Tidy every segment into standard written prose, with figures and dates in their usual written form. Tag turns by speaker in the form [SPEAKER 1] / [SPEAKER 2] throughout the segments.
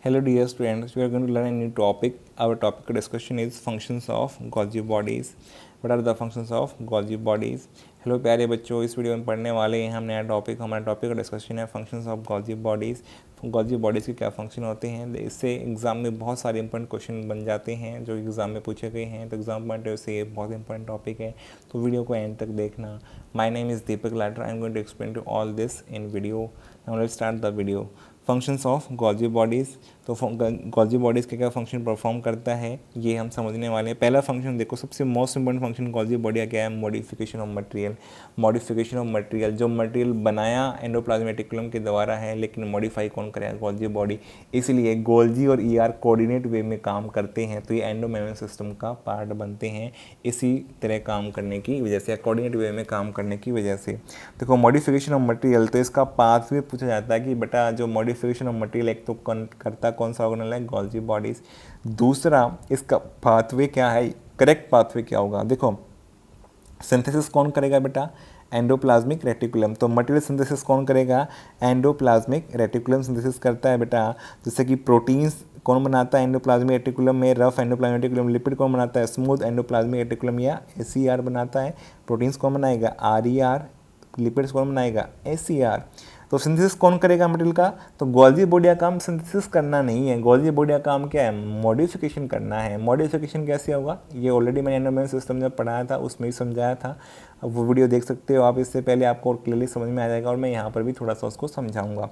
[SPEAKER 1] Hello dear students, we are going to learn a new topic. Our topic of discussion is functions of Golgi bodies. What are the functions of Golgi bodies? Hello प्यारे बच्चों, इस video में पढ़ने वाले हैं हम नया topic. हमारा टॉपिक का डिस्कशन है functions of Golgi bodies. Golgi bodies के क्या फंक्शन होते हैं, इससे एग्जाम में बहुत सारे इंपॉर्टेंट क्वेश्चन बन जाते हैं जो एग्जाम में पूछे गए हैं। तो एग्जाम पॉइंट ऑफ से ये बहुत इंपॉर्टेंट टॉपिक है, तो वीडियो को एंड तक देखना। My name is Deepak Latar, I am going to explain to all this in video. Now let's start the video. Functions of Golgi bodies. तो गॉल्जी बॉडीज़ के क्या फंक्शन परफॉर्म करता है ये हम समझने वाले हैं। पहला फंक्शन देखो, सबसे most important function Golgi body का क्या है, modification of material. Modification of material, जो मटेरियल बनाया एंडोप्लाज्मिक रेटिकुलम के द्वारा है, लेकिन मॉडिफाई कौन करेगा, गॉल्जी बॉडी। इसलिए गोल्जी और ईआर कोऑर्डिनेट वे में काम करते हैं, तो ये एंडोमेम्ब्रेन सिस्टम का पार्ट बनते हैं इसी तरह काम करने की वजह से, कोऑर्डिनेट वे में काम करने की वजह से। देखो मॉडिफिकेशन ऑफ मटेरियल, तो इसका पाथवे पूछा जाता है कि बेटा जो मॉडिफिकेशन ऑफ मटेरियल एक तो करता कौन सा ऑर्गेनल है, गॉल्जी बॉडीज। दूसरा इसका पाथवे क्या है, करेक्ट पाथवे क्या होगा। देखो सिंथेसिस कौन करेगा बेटा, एंडोप्लाज्मिक रेटिकुलम। तो मटेरियल सिंथेसिस कौन करेगा, एंडोप्लाज्मिक रेटिकुलम सिंथेसिस करता है बेटा। जैसे कि प्रोटीन्स कौन बनाता है एंडोप्लाज्मिक रेटिकुलम में, रफ एंडोप्लाज्मिक रेटिकुलम। लिपिड कौन बनाता है, स्मूथ एंडोप्लाज्मिक रेटिकुलम या एसीआर बनाता है। प्रोटीन्स कौन बनाएगा, आरईआर। लिपिड्स कौन बनाएगा, एसीआर। तो सिंथेसिस कौन करेगा मटेरियल का, तो गॉल्जी बॉडी का काम सिंथेसिस करना नहीं है, गॉल्जी बॉडी का काम क्या है, मॉडिफिकेशन करना है। मॉडिफिकेशन कैसे होगा, ये ऑलरेडी मैंने एंडोमेम्ब्रेन सिस्टम जब पढ़ाया था उसमें ही समझाया था। अब वो वीडियो देख सकते हो आप, इससे पहले आपको और क्लियरली समझ में आ जाएगा, और मैं यहाँ पर भी थोड़ा सा उसको समझाऊंगा।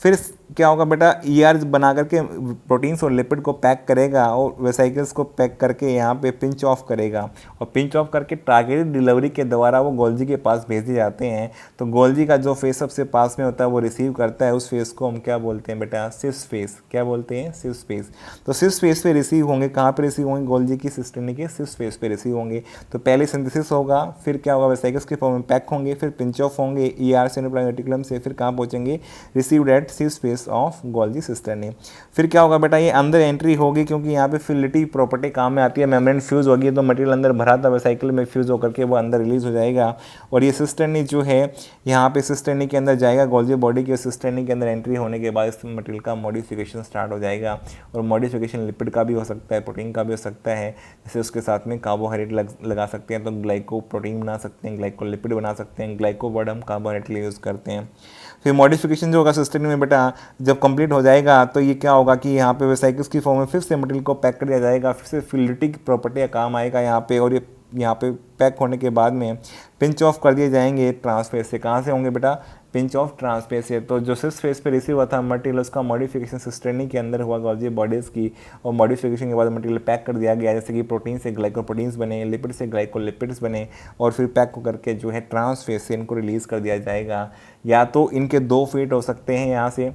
[SPEAKER 1] फिर क्या होगा बेटा, ईआर बना करके प्रोटीन्स और लिपिड को पैक करेगा और वेसिकल्स को पैक करके यहाँ पे पिंच ऑफ करेगा, और पिंच ऑफ करके टारगेटेड डिलीवरी के द्वारा वो गोल्जी के पास भेजे जाते हैं। तो गोल्जी का जो फेस सबसे पास में होता है वो रिसीव करता है, उस फेस को हम क्या बोलते हैं बेटा, सिस फेस। क्या बोलते हैं, सिस फेस। तो सिस फेस पे रिसीव होंगे, कहाँ पे रिसीव होंगे, गोल्जी की सिस्टर्नी के सिस फेस पे रिसीव होंगे। तो पहले सिंथेसिस होगा, फिर क्या होगा, वेसिकल्स के फॉर्म में पैक होंगे, फिर पिंच ऑफ होंगे ईआर से एंडोप्लाज्मिक रेटिकुलम से, फिर कहाँ पहुँचेंगे, received at cis face of Golgi cisternae. फिर क्या होगा बेटा, ये अंदर एंट्री होगी, क्योंकि यहाँ पे फिलिटी प्रॉपर्टी काम में आती है। मेम्ब्रेन फ्यूज होगी तो मटेरियल अंदर भरा था वेसिकल में फ्यूज होकर के वो अंदर रिलीज हो जाएगा, और ये सिस्टर्नी जो है यहाँ पे सिस्टर्नी के अंदर जाएगा। गोल्जी बॉडी के सिस्टर्नी के अंदर एंट्री होने के बाद इस मटेरियल का मॉडिफिकेशन स्टार्ट हो जाएगा, और मॉडिफिकेशन लिपिड का भी हो सकता है, प्रोटीन का भी हो सकता है। जैसे उसके साथ में कार्बोहाइड्रेट लगा सकते हैं, तो ग्लाइको प्रोटीन बना सकते हैं, ग्लाइको लिपिड बना सकते हैं, ग्लाइको वर्ड हम कार्बोहाइड्रेट के लिए यूज़ करते हैं। फिर मॉडिफिकेशन जो होगा सिस्टर्नी में बेटा जब कंप्लीट हो जाएगा, तो ये क्या होगा कि यहाँ पे वेसिकल्स की फॉर्म में फिर से मटेरियल को पैक कर दिया जाएगा, फिर से फिलिटी की प्रॉपर्टी का काम आएगा यहाँ पे, और ये यहाँ पे पैक होने के बाद में पिंच ऑफ कर दिए जाएंगे ट्रांसफेस से। कहाँ से होंगे बेटा, पिंच ऑफ ट्रांसफेस से। तो जो सिस फेस पे रिसीव हुआ था मटेरियल, उसका मॉडिफिकेशन सिस्टर्नी के अंदर हुआ गॉल्जी बॉडीज़ की, और मॉडिफिकेशन के बाद मटेरियल पैक कर दिया गया। जैसे कि प्रोटीन से ग्लाइकोप्रोटीन्स बने, लिपिड से ग्लाइकोलिपिड्स बने, और फिर पैक करके जो है ट्रांसफेस से इनको रिलीज़ कर दिया जाएगा। या तो इनके दो फेट हो सकते हैं यहाँ से,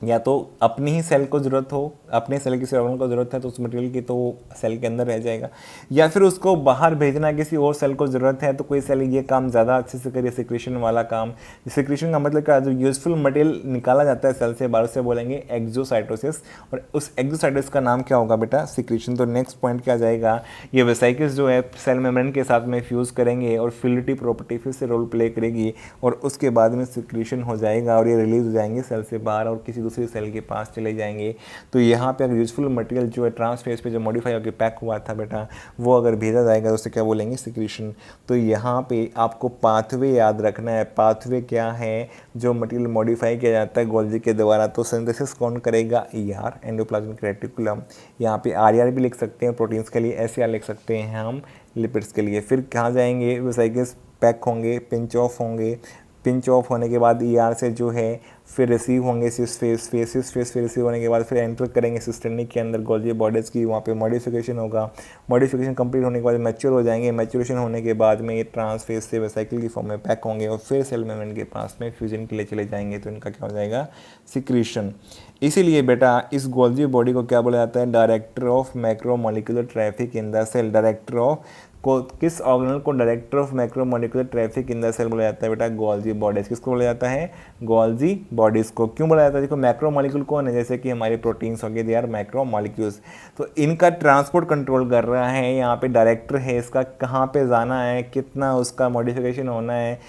[SPEAKER 1] या तो अपनी ही सेल को ज़रूरत हो, अपने सेल किसी ऑर्गन को ज़रूरत है तो उस मटेरियल की, तो वो सेल के अंदर रह जाएगा। या फिर उसको बाहर भेजना, किसी और सेल को ज़रूरत है तो कोई सेल ये काम ज़्यादा अच्छे से करे, सिक्रेशन वाला काम। सिक्रेशन का मतलब क्या, जो यूजफुल मटेरियल निकाला जाता है सेल से बाहर, से बोलेंगे एक्सोसाइटोसिस, और उस एक्सोसाइटोसिस का नाम क्या होगा बेटा, सिक्रेशन। तो नेक्स्ट पॉइंट क्या जाएगा, ये वेसिकल्स जो है सेल मेम्ब्रेन के साथ में फ्यूज़ करेंगे, और फिलिटी प्रॉपर्टी फिर से रोल प्ले करेगी, और उसके बाद में सिक्रेशन हो जाएगा, और ये रिलीज हो जाएंगे सेल से बाहर और किसी दूसरी सेल के पास चले जाएंगे। तो यहाँ पे अगर यूजफुल मटेरियल जो है ट्रांसफेस पे जो मॉडिफाई होकर पैक हुआ था बेटा, वो अगर भेजा जाएगा तो उसे क्या बोलेंगे, सिक्रेशन। तो यहाँ पे आपको पाथवे याद रखना है। पाथवे क्या है, जो मटेरियल मॉडिफाई किया जाता है गोल्जी के द्वारा, तो सिंथेसिस कौन करेगा, ईआर एंडोप्लाज्मिक रेटिकुलम। यहाँ पे आरईआर भी लिख सकते हैं प्रोटीन्स के लिए, एसीआर लिख सकते हैं हम लिपिड्स के लिए। फिर कहाँ जाएंगे, वेसिकल्स पैक होंगे, पिंच ऑफ होंगे, पिंच ऑफ होने के बाद ईआर से जो है फिर रिसीव होंगे सिस फेस फिर रिसीव होने के बाद फिर एंटर करेंगे सिस्टर्नी के अंदर गोल्जी बॉडीज़ की, वहाँ पे मॉडिफिकेशन होगा। मॉडिफिकेशन कंप्लीट होने के बाद मैच्योर हो जाएंगे, मैच्योरेशन होने के बाद में ये ट्रांसफेस से वेसिकल की फॉर्म में पैक होंगे, और फिर सेल मेम्ब्रेन के पास में फ्यूजन के लिए चले जाएंगे, तो इनका क्या हो जाएगा, सिक्रीशन। इसीलिए बेटा इस गोल्जी बॉडी को क्या बोला जाता है, director of macromolecular traffic in the cell. Director of को किस ऑर्गेनल को director of macromolecular traffic in the cell बोला जाता है बेटा, गोल्जी बॉडीज़। किसको बोला जाता है, गोल्जी बॉडीज़ को। क्यों बोला जाता है, देखो मैक्रोमोलिक्यूल कौन है, जैसे कि हमारे प्रोटीन्स हो गए, दे आर मैक्रोमोलिक्यूल्स। तो इनका ट्रांसपोर्ट कंट्रोल कर रहा है, यहाँ पे डायरेक्टर है इसका, कहाँ पे जाना है, कितना उसका मॉडिफिकेशन होना है,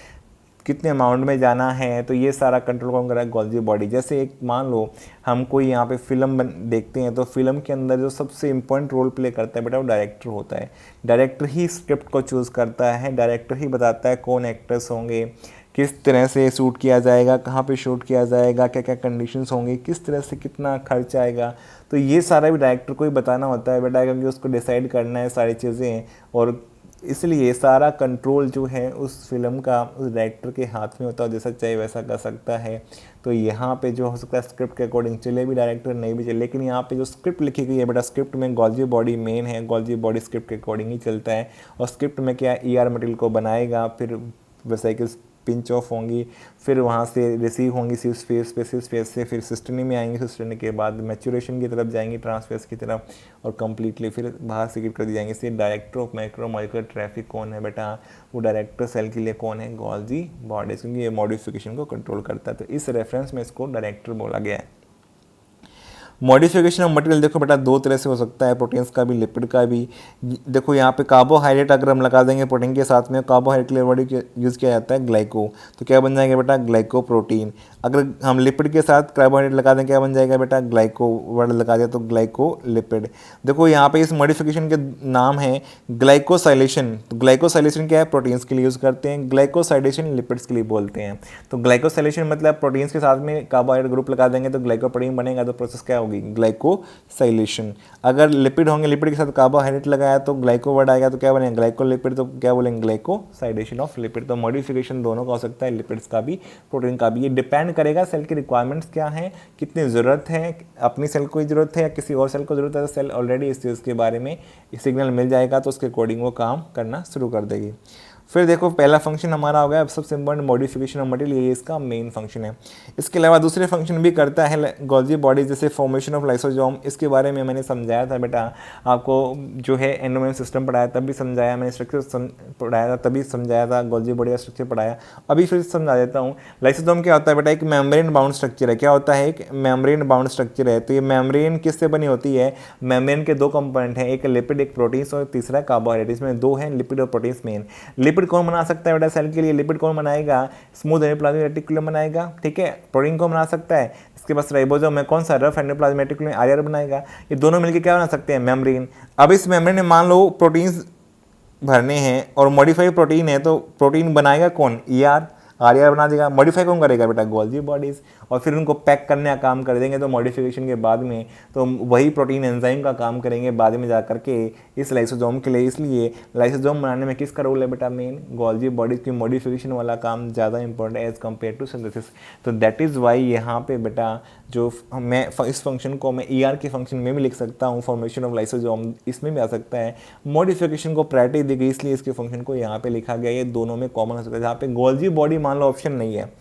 [SPEAKER 1] कितने अमाउंट में जाना है, तो ये सारा कंट्रोल कौन कर रहा है, गोल्जी बॉडी। जैसे एक मान लो हम कोई यहाँ पे फिल्म देखते हैं, तो फिल्म के अंदर जो सबसे इम्पोर्टेंट रोल प्ले करता है बेटा वो डायरेक्टर होता है। डायरेक्टर ही स्क्रिप्ट को चूज़ करता है, डायरेक्टर ही बताता है कौन एक्टर्स होंगे, किस तरह से शूट किया जाएगा, कहाँ पे शूट किया जाएगा, क्या क्या कंडीशंस होंगी, किस तरह से कितना खर्च आएगा। तो ये सारा भी डायरेक्टर को ही बताना होता है बेटा, क्योंकि उसको डिसाइड करना है सारी चीज़ें, और इसलिए सारा कंट्रोल जो है उस फिल्म का उस डायरेक्टर के हाथ में होता है, जैसा चाहे वैसा कर सकता है। तो यहाँ पे जो हो सकता है स्क्रिप्ट के अकॉर्डिंग चले भी डायरेक्टर, नहीं भी चले, लेकिन यहाँ पे जो स्क्रिप्ट लिखी गई है बेटा, स्क्रिप्ट में गोल्जी बॉडी मेन है, गोल्जी बॉडी स्क्रिप्ट के अकॉर्डिंग ही चलता है। और स्क्रिप्ट में क्या ER मटेरियल को बनाएगा, फिर वेसिकल्स पिंच ऑफ होंगी, फिर वहाँ से रिसीव होंगी सिस फेस से फिर सिस्टनी में आएंगी, सिस्टनी के बाद मैच्योरेशन की तरफ जाएंगी, ट्रांसफेस की तरफ, और कम्प्लीटली फिर बाहर सिक्रेट कर दी जाएंगी। इसलिए director of micro molecular traffic कौन है बेटा, वो डायरेक्टर सेल के लिए कौन है, गोल्जी बॉडीज, क्योंकि ये मॉडिफिकेशन को कंट्रोल करता है। तो इस रेफरेंस में इसको डायरेक्टर बोला गया है। मॉडिफिकेशन ऑफ मटेरियल देखो बेटा दो तरह से हो सकता है, प्रोटीन्स का भी लिपिड का भी। देखो यहाँ पे कार्बोहाइड्रेट अगर हम लगा देंगे प्रोटीन के साथ में, कार्बोहाइड्रेट के लिए वर्ड यूज़ किया जाता है ग्लाइको, तो क्या बन जाएगा बेटा, ग्लाइको प्रोटीन। अगर हम लिपिड के साथ कार्बोहाइड्रेट लगा दें क्या बन जाएगा बेटा, ग्लाइको, वर्ड लगा दिया तो ग्लाइको लिपिड। देखो यहाँ पे इस मॉडिफिकेशन के नाम है ग्लाइकोसाइलेशन। तो ग्लाइकोसाइलेशन क्या है, प्रोटीन्स के लिए यूज़ करते हैं, ग्लाइकोसाइडेशन लिपिड्स के लिए बोलते हैं। तो ग्लाइकोसाइलेशन मतलब प्रोटीन्स के साथ में कार्बोहाइड्रेट ग्रुप लगा देंगे तो ग्लाइकोप्रोटीन बनेगा, तो प्रोसेस क्या होगी, ग्लाइकोसाइलेशन। अगर लिपिड होंगे, लिपिड के साथ कार्बोहाइड्रेट लगाया तो ग्लाइको वर्ड आएगा, तो क्या बनेगा, ग्लाइकोलिपिड, तो क्या बोलेंगे, ग्लाइकोसाइडेशन ऑफ लिपिड। तो मॉडिफिकेशन दोनों का हो सकता है, लिपिड्स का भी प्रोटीन का भी। ये डिपेंड करेगा सेल की रिक्वायरमेंट्स क्या है, कितनी ज़रूरत है, अपनी सेल को ज़रूरत है या किसी और सेल को ज़रूरत है, तो सेल ऑलरेडी इस चीज़ के बारे में सिग्नल मिल जाएगा, तो उसके अकॉर्डिंग वो काम करना शुरू कर देगी। फिर देखो पहला फंक्शन हमारा हो गया, अब सबसे इंपॉर्टेंट मॉडिफिकेशन ऑफ मटेरियल, ये इसका मेन फंक्शन है। इसके अलावा दूसरे फंक्शन भी करता है गोल्जी बॉडी, जैसे फॉर्मेशन ऑफ लाइसोसोम। इसके बारे में मैंने समझाया था बेटा, आपको जो है एंडोमेन सिस्टम पढ़ाया तब भी समझाया, मैंने स्ट्रक्चर पढ़ाया था तभी समझाया था, गोल्जी बॉडी का स्ट्रक्चर पढ़ाया, अभी फिर समझा देता हूँ। लाइसोसोम क्या होता है बेटा, एक मेम्ब्रेन बाउंड स्ट्रक्चर है। क्या होता है, एक मेम्ब्रेन बाउंड स्ट्रक्चर है। तो ये मेम्ब्रेन किससे बनी होती है, मेम्ब्रेन के दो कंपोनेंट हैं, एक लिपिड एक प्रोटीन्स और तीसरा कार्बोहाइड्रेट। इसमें दो हैं, लिपिड और प्रोटीन्स मेन। लिपिड कौन बना सकता है बेटा सेल के लिए, लिपिड कौन बनाएगा, स्मूथ एंडोप्लाज्मिक रेटिकुलम बनाएगा, ठीक है। प्रोटीन कौन बना सकता है, इसके पास राइबोसोम है, कौन सा, रफ एंडोप्लाज्मिक रेटिकुलम RR बनाएगा। ये दोनों मिलकर क्या बना सकते हैं, मेम्ब्रेन। अब इस मेम्ब्रेन में मान लो प्रोटीन्स भरने हैं और मॉडिफाइड प्रोटीन है, तो प्रोटीन बनाएगा कौन, RR बना देगा। मॉडिफाई कौन करेगा बेटा, गोल्जी बॉडीज, और फिर उनको पैक करने का काम कर देंगे। तो मॉडिफिकेशन के बाद में तो वही प्रोटीन एंजाइम का काम करेंगे बाद में जा करके इस लाइसोसोम के लिए। इसलिए लाइसोसोम बनाने में किसका रोल है बेटा, मेन गोल्जी बॉडीज की मॉडिफिकेशन वाला काम ज़्यादा इंपॉर्टेंट है एज कम्पेयर टू सिंथेसिस। तो दैट इज़ वाई यहाँ पे बेटा जो मैं इस फंक्शन को मैं ER के फंक्शन में भी लिख सकता हूँ, फॉर्मेशन ऑफ लाइसोसोम इसमें भी आ सकता है। मॉडिफिकेशन को प्रायोरिटी दी गई इसलिए इसके फंक्शन को यहाँ पे लिखा गया। ये दोनों में कॉमन हो सकता है। जहाँ पे गोल्जी बॉडी मान लो ऑप्शन नहीं है,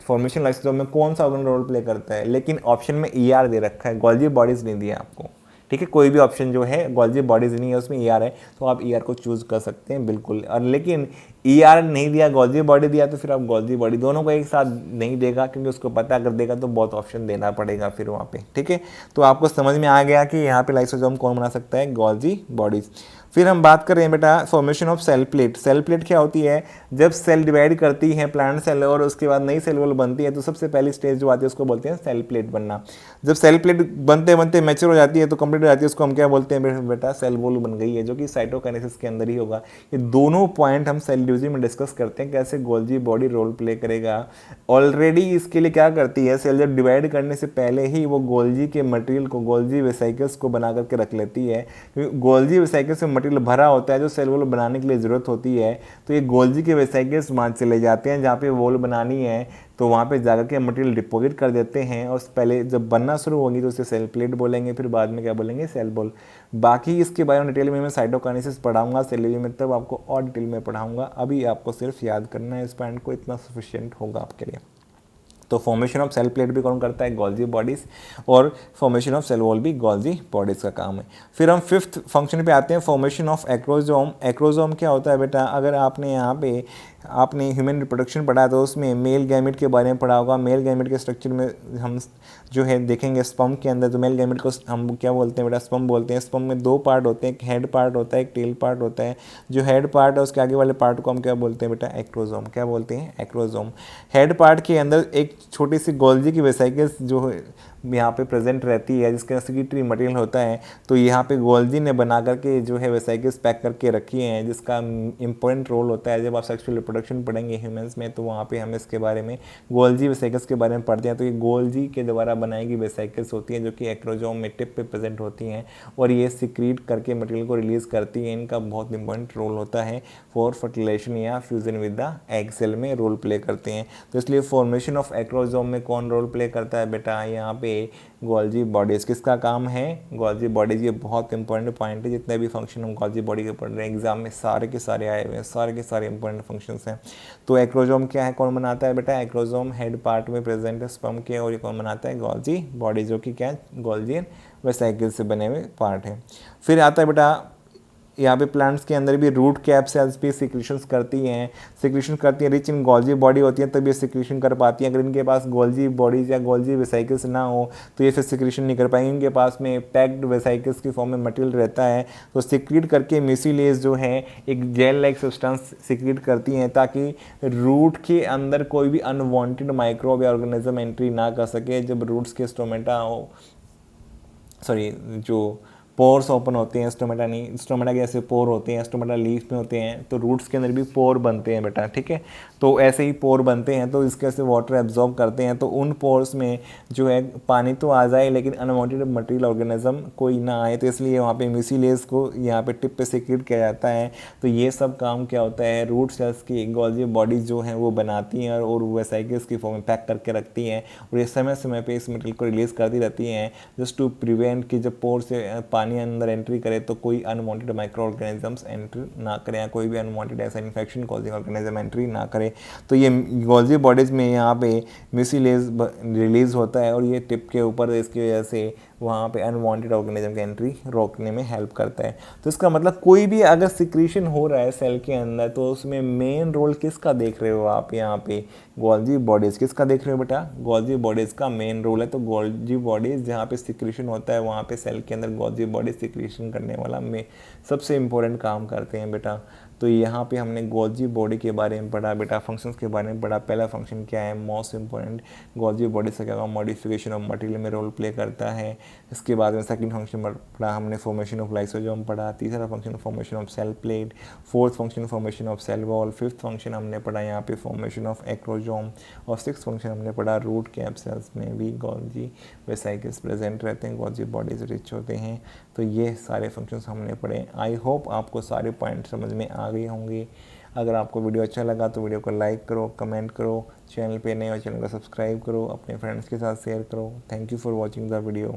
[SPEAKER 1] फॉर्मेशन लाइसोसोम में कौन सा ऑर्गन रोल प्ले करता है, लेकिन ऑप्शन में ER दे रखा है, गोल्जी बॉडीज नहीं दिया आपको, ठीक है। कोई भी ऑप्शन जो है गोल्जी बॉडीज नहीं है उसमें ER है, तो आप ER को चूज कर सकते हैं बिल्कुल। और लेकिन ER नहीं दिया, गोल्जी बॉडी दिया, तो फिर आप गोल्जी बॉडी दोनों को एक साथ नहीं देगा, क्योंकि उसको पता अगर देगा तो बहुत ऑप्शन देना पड़ेगा फिर वहाँ पे, ठीक है। तो आपको समझ में आ गया कि यहाँ पे लाइसोसोम कौन बना सकता है, गोल्जी बॉडीज। फिर हम बात करें बेटा formation of cell plate. Cell plate क्या होती है, जब सेल डिवाइड करती है प्लांट सेल और उसके बाद नई सेल वॉल बनती है, तो सबसे पहली स्टेज जो आती है उसको बोलते हैं सेल प्लेट बनना। जब सेल प्लेट बनते बनते मैच्योर हो जाती है तो कंप्लीट हो जाती है, उसको हम क्या बोलते हैं बेटा, सेल वॉल बन गई है, जो कि साइटोकाइनेसिस के अंदर ही होगा। ये दोनों पॉइंट हम सेल डिवीजन में डिस्कस करते हैं, कैसे गोल्जी बॉडी रोल प्ले करेगा। ऑलरेडी इसके लिए क्या करती है, सेल जब डिवाइड करने से पहले ही वो गोल्जी के मटेरियल को, गोल्जी वेसिकल्स को बना करके रख लेती है। गोल्जी वेसिकल्स से मटेरियल भरा होता है जो सेल वॉल बनाने के लिए ज़रूरत होती है, तो ये गोल्जी के वेसिकल्स वहाँ चले जाते हैं जहाँ पे वॉल बनानी है, तो वहाँ पे जाकर के मटेरियल डिपॉजिट कर देते हैं। और पहले जब बनना शुरू होगी तो उसे सेल प्लेट बोलेंगे, फिर बाद में क्या बोलेंगे, सेल बॉल। बाकी इसके बारे में डिटेल में मैं साइटोकाइनेसिस पढ़ाऊंगा सेल में, तब आपको और डिटेल में पढ़ाऊंगा। अभी आपको सिर्फ याद करना है इस पॉइंट को, इतना सफिशिएंट होगा आपके लिए। तो फॉर्मेशन ऑफ सेल प्लेट भी कौन करता है, गोल्जी बॉडीज़, और फॉर्मेशन ऑफ सेल वॉल भी गोल्जी बॉडीज़ का काम है। फिर हम फिफ्थ फंक्शन पे आते हैं, फॉर्मेशन ऑफ एक्रोजोम। एक्रोजोम क्या होता है बेटा, अगर आपने यहाँ पे आपने ह्यूमन रिप्रोडक्शन पढ़ा तो उसमें मेल गैमेट के बारे में पढ़ा होगा। मेल गैमेट के स्ट्रक्चर में हम जो है देखेंगे स्पर्म के अंदर, तो मेल गैमेट को हम क्या बोलते हैं बेटा, स्पर्म बोलते हैं। स्पर्म में 2 पार्ट होते हैं, एक हेड पार्ट होता है, एक टेल पार्ट होता है। जो हेड पार्ट है उसके आगे वाले पार्ट को हम क्या बोलते हैं बेटा, एक्रोसोम। क्या बोलते हैं, एक्रोसोम। हेड पार्ट के अंदर एक छोटी सी गोल्जी की वेसिकल्स जो यहाँ पे प्रेजेंट रहती है, जिसका सेक्रेटरी मटेरियल होता है। तो यहाँ पे गोल्जी ने बना करके जो है वेसिकल्स पैक करके रखी हैं, जिसका इंपॉर्टेंट रोल होता है। जब आप सेक्सुअल रिप्रोडक्शन पढ़ेंगे ह्यूमंस में तो वहाँ पे हम इसके बारे में गोल्जी वेसिकल्स के बारे में पढ़ते हैं। तो ये गोल्जी के द्वारा बनाई गई वेसिकल्स होती हैं जो कि एक्रोसोम में टिप पे प्रेजेंट होती हैं, और ये सिक्रीट करके मटेरियल को रिलीज़ करती हैं। इनका बहुत इंपॉर्टेंट रोल होता है फॉर फर्टिलाइजेशन या fusion with the egg cell में रोल प्ले करते हैं। तो इसलिए फॉर्मेशन ऑफ एक्रोसोम में कौन रोल प्ले करता है बेटा, यहाँ पे गोल्जी बॉडीज़। किसका काम है, गोल्जी बॉडीज़। ये बहुत इंपॉर्टेंट पॉइंट है, जितने भी फंक्शन हम गोल्जी बॉडी के पढ़ रहे हैं एग्जाम में सारे के सारे आए हुए हैं, सारे के सारे इंपॉर्टेंट फंक्शंस हैं। तो एक्रोसोम क्या है, कौन बनाता है बेटा, एक्रोसोम हेड पार्ट में प्रेजेंट है स्पर्म के, और ये कौन बनाता है, गोल्जी बॉडी, जो कि क्या है, गोल्जी वेसिकल से बने हुए पार्ट है। फिर आता है बेटा यहाँ पे प्लांट्स के अंदर भी रूट कैप सेल्स भी सिक्रीशंस करती हैं, रिच इन गोल्जी बॉडी होती हैं तब ये सिक्रीशन कर पाती हैं। अगर इनके पास गोल्जी बॉडीज या गोल्जी वेसिकल्स ना हो तो ये फिर सिक्रीशन नहीं कर पाएंगे। इनके पास में पैक्ड वेसिकल्स की फॉर्म में मटेरियल रहता है, तो सिक्रीट करके म्यूसिलेज जो है एक जेल लाइक सब्सटेंस सिक्रीट करती हैं, ताकि रूट के अंदर कोई भी अनवांटेड माइक्रोब या ऑर्गेनिज्म एंट्री ना कर सके। जब रूट्स के स्टोमेटा जो पोर्स ओपन होते हैं, स्टोमेटा नहीं, स्टोमेटा के ऐसे पोर होते हैं, स्टोमेटा लीफ में होते हैं, तो रूट्स के अंदर भी पोर बनते हैं बेटा, ठीक है। तो ऐसे ही पोर बनते हैं, तो इसके से वाटर एब्जॉर्ब करते हैं, तो उन पोर्स में जो है पानी तो आ जाए लेकिन अनवांटेड मटेरियल ऑर्गेनिज्म कोई ना आए, तो इसलिए वहाँ पे म्यूसिलेज को यहाँ पे टिप पे सिक्रीट किया जाता है। तो ये सब काम क्या होता है, रूट सेल्स की गोल्जी बॉडीज जो हैं वो बनाती हैं और वेसिकल्स की फॉर्म में पैक करके रखती हैं, और ये समय समय पे इस मटेरियल को रिलीज़ करती रहती हैं, जस्ट टू प्रिवेंट कि जब पोर से पानी अंदर एंट्री करे तो कोई अनवांटेड माइक्रो ऑर्गेनिजम्स एंट्री ना करें, या कोई भी अनवांटेड ऐसा इन्फेक्शन कॉजिंग ऑर्गेनिज्म एंट्री ना करे। तो ये गोल्जी बॉडीज़ में यहाँ पे म्यूसिलेज रिलीज़ होता है, और ये टिप के ऊपर इसकी वजह से वहाँ पे अनवांटेड ऑर्गेनिज्म की एंट्री रोकने में हेल्प करता है। तो इसका मतलब कोई भी अगर सिक्रीशन हो रहा है सेल के अंदर तो उसमें मेन रोल किसका देख रहे हो आप, यहाँ पे गोल्जी बॉडीज़ किसका देख रहे हो बेटा, गोल्जी बॉडीज़ का मेन रोल है। तो गोल्जी बॉडीज़ जहाँ पे सिक्रीशन होता है वहाँ पे सेल के अंदर गोल्जी बॉडीज सिक्रीशन करने वाला में सबसे इम्पोर्टेंट काम करते हैं बेटा। तो यहाँ पे हमने गोल्जी बॉडी के बारे में पढ़ा बेटा, फंक्शंस के बारे में पढ़ा। पहला फंक्शन क्या है, मोस्ट इंपॉर्टेंट, गोल्जी बॉडी से क्या मॉडिफिकेशन ऑफ मटेरियल में रोल प्ले करता है। इसके बाद में सेकंड फंक्शन पढ़ा हमने फॉर्मेशन ऑफ लाइसोसोम पढ़ा। तीसरा function formation of cell plate. Fourth function formation of cell wall. Fifth function हमने पढ़ा यहाँ पे फॉर्मेशन ऑफ एक्रोसोम, और सिक्स फंक्शन हमने पढ़ा रूट कैप सेल्स में भी गोल्जी वेसिकल्स प्रेजेंट रहते हैं, गोल्जी बॉडीज रिच होते हैं। तो ये सारे फंक्शंस हमने पढ़े। आई होप आपको सारे पॉइंट समझ में आ गए होंगे। अगर आपको वीडियो अच्छा लगा तो वीडियो को लाइक करो, कमेंट करो, चैनल पे नए हो चैनल को सब्सक्राइब करो, अपने फ्रेंड्स के साथ शेयर करो। Thank you for watching the video.